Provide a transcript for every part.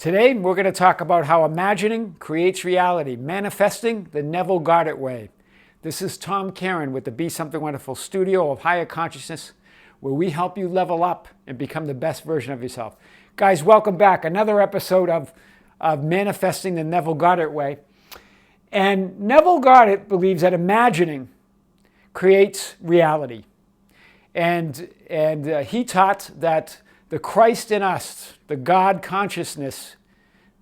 Today, we're going to talk about how imagining creates reality, manifesting the Neville Goddard way. This is Tom Karen with the Be Something Wonderful studio of higher consciousness, where we help you level up and become the best version of yourself. Guys, welcome back. Another episode of manifesting the Neville Goddard way. And Neville Goddard believes that imagining creates reality. And he taught that the Christ in us, the God consciousness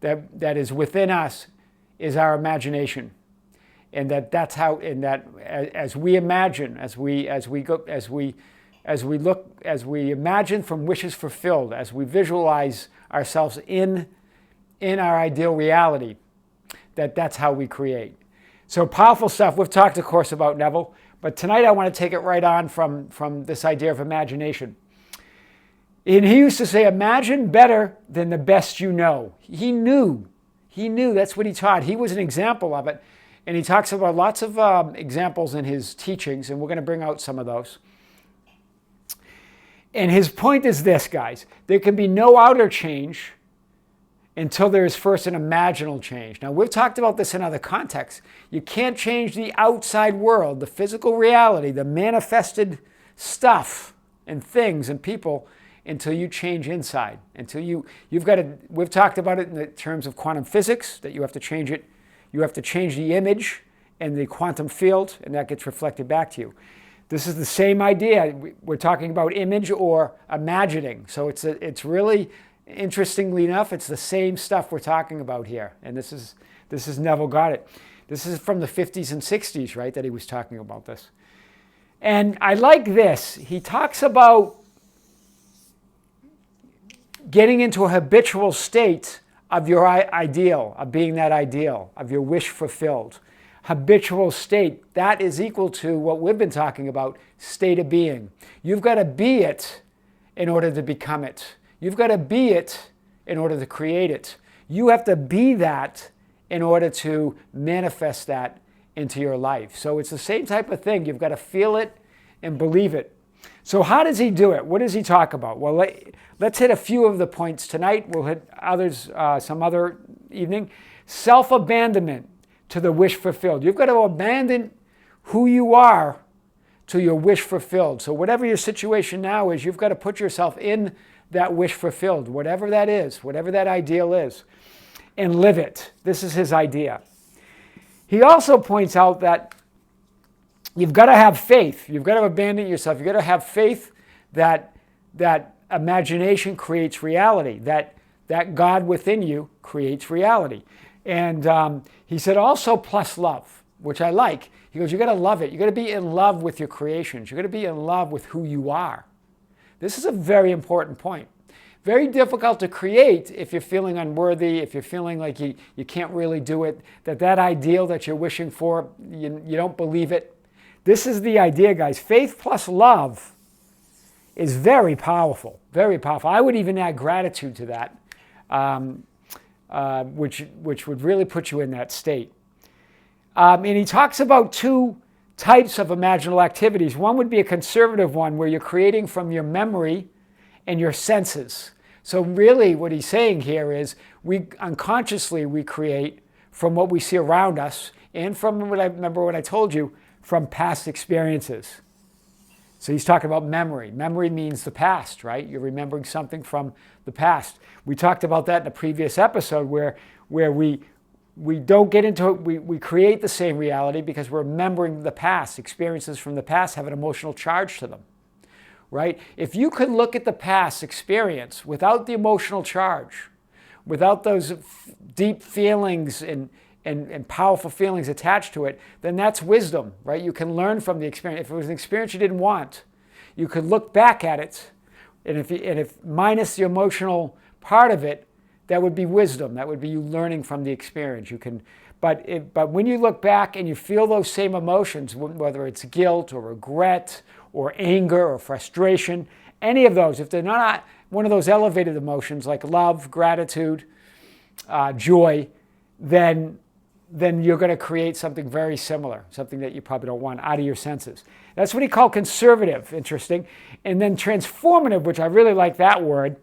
that is within us, is our imagination, and that's how. And that as we imagine, as we imagine from wishes fulfilled, as we visualize ourselves in our ideal reality, that's how we create. So powerful stuff. We've talked, of course, about Neville, but tonight I want to take it right on from this idea of imagination. And he used to say, imagine better than the best you know. He knew, that's what he taught. He was an example of it. And he talks about lots of examples in his teachings, and we're going to bring out some of those. And his point is this, guys. There can be no outer change until there is first an imaginal change. Now, we've talked about this in other contexts. You can't change the outside world, the physical reality, the manifested stuff and things and people, until you change inside, until you've got to, we've talked about it in the terms of quantum physics, that you have to change it. You have to change the image and the quantum field, and that gets reflected back to you. This is the same idea. We're talking about image or imagining. So it's really, interestingly enough, it's the same stuff we're talking about here. And this is Neville Goddard. This is from the 50s and 60s, right, that he was talking about this. And I like this. He talks about getting into a habitual state of your ideal, of being that ideal, of your wish fulfilled. Habitual state, that is equal to what we've been talking about, state of being. You've got to be it in order to become it. You've got to be it in order to create it. You have to be that in order to manifest that into your life. So it's the same type of thing. You've got to feel it and believe it. So how does he do it? What does he talk about? Well, let's hit a few of the points tonight. We'll hit others some other evening. Self-abandonment to the wish fulfilled. You've got to abandon who you are to your wish fulfilled. So whatever your situation now is, you've got to put yourself in that wish fulfilled, whatever that is, whatever that ideal is, and live it. This is his idea. He also points out that you've got to have faith. You've got to abandon yourself. You've got to have faith that imagination creates reality, that God within you creates reality. And he said also plus love, which I like. He goes, you've got to love it. You've got to be in love with your creations. You've got to be in love with who you are. This is a very important point. Very difficult to create if you're feeling unworthy, if you're feeling like you can't really do it, that ideal that you're wishing for, you don't believe it. This is the idea, guys. Faith plus love is very powerful, very powerful. I would even add gratitude to that, which would really put you in that state. And he talks about two types of imaginal activities. One would be a conservative one where you're creating from your memory and your senses. So really what he's saying here is we unconsciously create from what we see around us and from what I told you, from past experiences. So he's talking about memory. Memory means the past, right? You're remembering something from the past. We talked about that in a previous episode where we don't get into it. We create the same reality because we're remembering the past. Experiences from the past have an emotional charge to them, right? If you could look at the past experience without the emotional charge, without those deep feelings and powerful feelings attached to it, then that's wisdom, right? You can learn from the experience. If it was an experience you didn't want, you could look back at it, and if minus the emotional part of it, that would be wisdom. That would be you learning from the experience. But when you look back and you feel those same emotions, whether it's guilt or regret or anger or frustration, any of those, if they're not one of those elevated emotions like love, gratitude, joy, then you're going to create something very similar, something that you probably don't want out of your senses. That's what he called conservative, interesting. And then transformative, which I really like that word,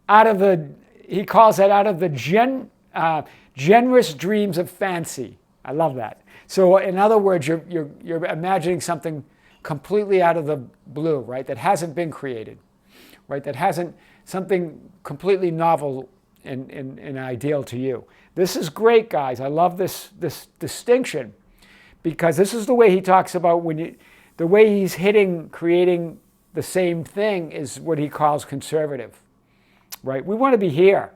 out of the he calls that out of the generous dreams of fancy. I love that. So in other words, you're imagining something completely out of the blue, right? That hasn't been created, right? That hasn't, something completely novel and ideal to you. This is great, guys. I love this distinction, because this is the way he talks about the way he's creating the same thing is what he calls conservative, right? We want to be here,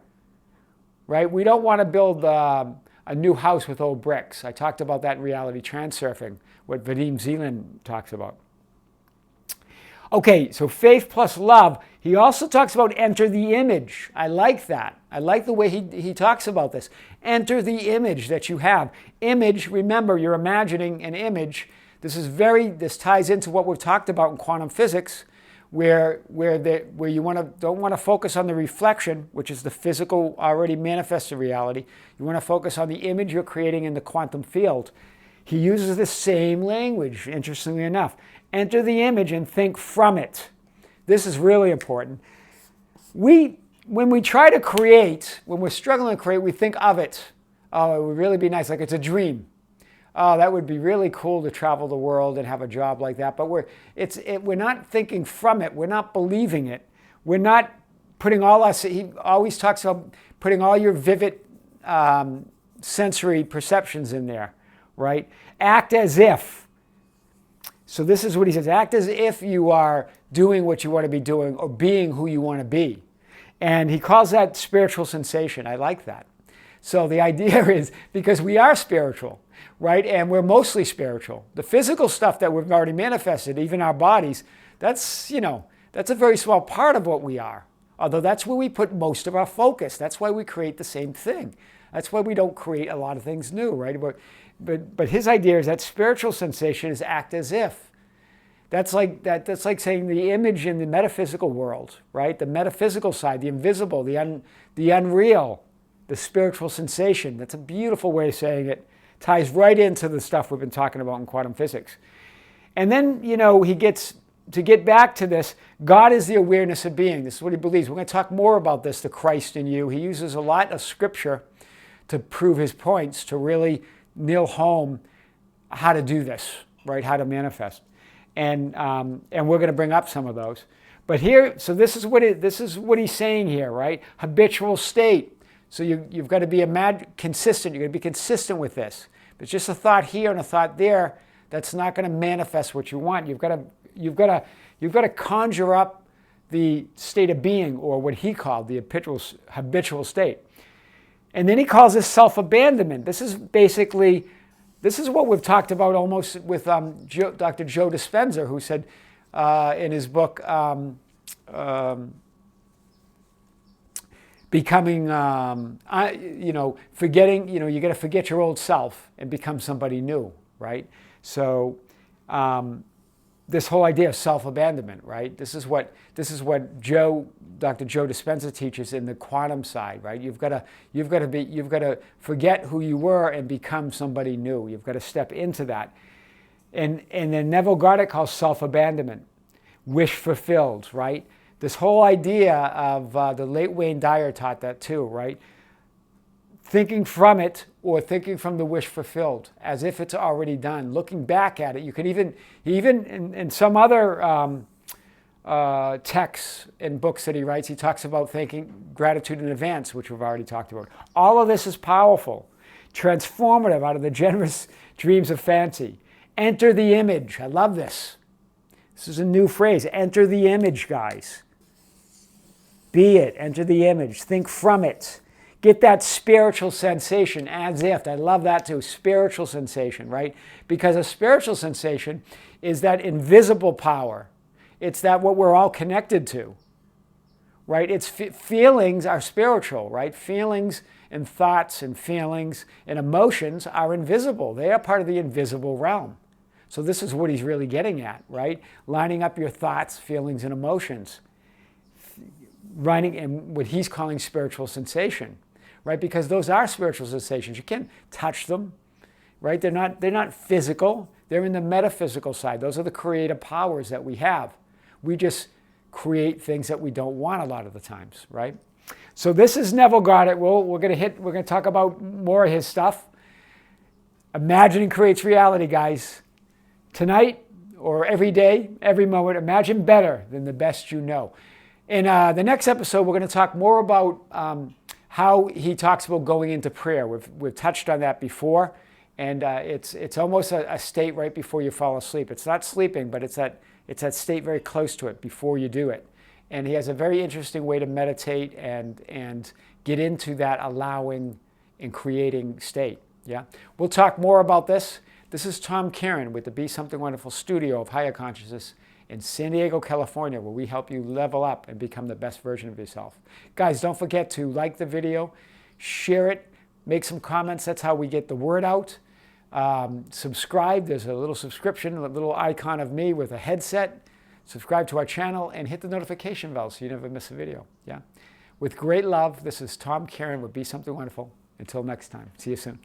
right? We don't want to build a new house with old bricks. I talked about that in Reality Transurfing, what Vadim Zeland talks about. Okay, so faith plus love. He also talks about enter the image. I like that. I like the way he talks about this. Enter the image that you have. Image, remember, you're imagining an image. This ties into what we've talked about in quantum physics, where you don't want to focus on the reflection, which is the physical, already manifested reality. You want to focus on the image you're creating in the quantum field. He uses the same language, interestingly enough. Enter the image and think from it. This is really important. When we try to create, when we're struggling to create, we think of it. Oh, it would really be nice, like it's a dream. Oh, that would be really cool to travel the world and have a job like that. But we're not thinking from it. We're not believing it. We're not putting he always talks about putting all your vivid sensory perceptions in there, right? Act as if. So this is what he says. Act as if you are doing what you want to be doing or being who you want to be. And he calls that spiritual sensation. I like that. So the idea is, because we are spiritual, right? And we're mostly spiritual. The physical stuff that we've already manifested, even our bodies, that's a very small part of what we are. Although that's where we put most of our focus. That's why we create the same thing. That's why we don't create a lot of things new, right? But his idea is that spiritual sensation is act as if. That's like saying the image in the metaphysical world, right? The metaphysical side, the invisible, the unreal, the spiritual sensation. That's a beautiful way of saying it. Ties right into the stuff we've been talking about in quantum physics. And then, to get back to this, God is the awareness of being. This is what he believes. We're going to talk more about this, the Christ in you. He uses a lot of scripture to prove his points, to really nail home how to do this, right? How to manifest. And we're going to bring up some of those. But here, so this is what he's saying here, right? Habitual state. So you've got to be consistent. You're going to be consistent with this. But just a thought here and a thought there, that's not going to manifest what you want. You've got to conjure up the state of being, or what he called the habitual state. And then he calls this self-abandonment. This is what we've talked about almost with Dr. Joe Dispenza, who said in his book, becoming, forgetting, you got to forget your old self and become somebody new, right? So this whole idea of self-abandonment, right? This is what Dr. Joe Dispenza teaches in the quantum side, right? You've got to forget who you were and become somebody new. You've got to step into that. And then Neville Goddard calls self-abandonment, wish fulfilled, right? This whole idea of the late Wayne Dyer taught that too, right? Thinking from it, or thinking from the wish fulfilled, as if it's already done. Looking back at it, you can even in some other texts and books that he writes, he talks about thinking gratitude in advance, which we've already talked about. All of this is powerful, transformative out of the generous dreams of fancy. Enter the image. I love this. This is a new phrase. Enter the image, guys. Be it. Enter the image. Think from it. Get that spiritual sensation, as if. I love that too, spiritual sensation, right? Because a spiritual sensation is that invisible power. It's that what we're all connected to, right? It's feelings are spiritual, right? Feelings and thoughts and feelings and emotions are invisible. They are part of the invisible realm. So this is what he's really getting at, right? Lining up your thoughts, feelings, and emotions. Running in what he's calling spiritual sensation. Right? Because those are spiritual sensations. You can't touch them, right? They're not physical. They're in the metaphysical side. Those are the creative powers that we have. We just create things that we don't want a lot of the times, right? So this is Neville Goddard. We're going to talk about more of his stuff. Imagining creates reality, guys. Tonight or every day, every moment, imagine better than the best you know. In the next episode, we're going to talk more about how he talks about going into prayer. We've touched on that before, and it's almost a state right before you fall asleep. It's not sleeping, but it's that state very close to it before you do it. And he has a very interesting way to meditate and get into that allowing and creating state. Yeah, we'll talk more about this. This is Tom Caron with the Be Something Wonderful studio of Higher Consciousness in San Diego, California, where we help you level up and become the best version of yourself. Guys, don't forget to like the video, share it, make some comments. That's how we get the word out. Subscribe. There's a little subscription, a little icon of me with a headset. Subscribe to our channel and hit the notification bell so you never miss a video. Yeah. With great love, this is Tom Caron with Be Something Wonderful. Until next time. See you soon.